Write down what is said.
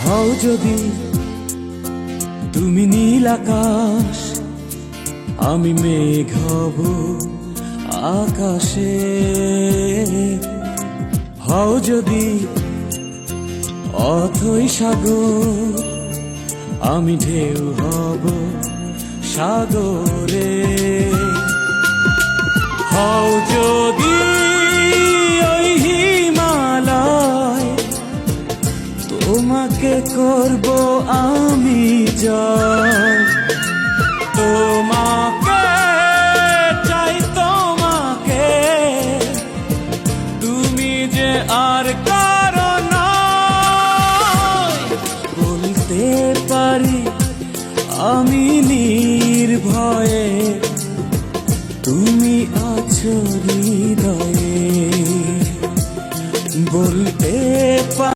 হও যদি তুমি নীল আকাশ, আমি মেঘ হব আকাশে। হও যদি অথই সাগর, আমি ঢেউ হব সাগরে। হও যদি ওই হিমালয়, তোমাকে করব আমি জয়। তোমাকে চাই, তোমাকে, তুমি যে আর কারো নয়। বলতে পারি আমি নির্ভয়ে, তুমি আছো হৃদয়ে।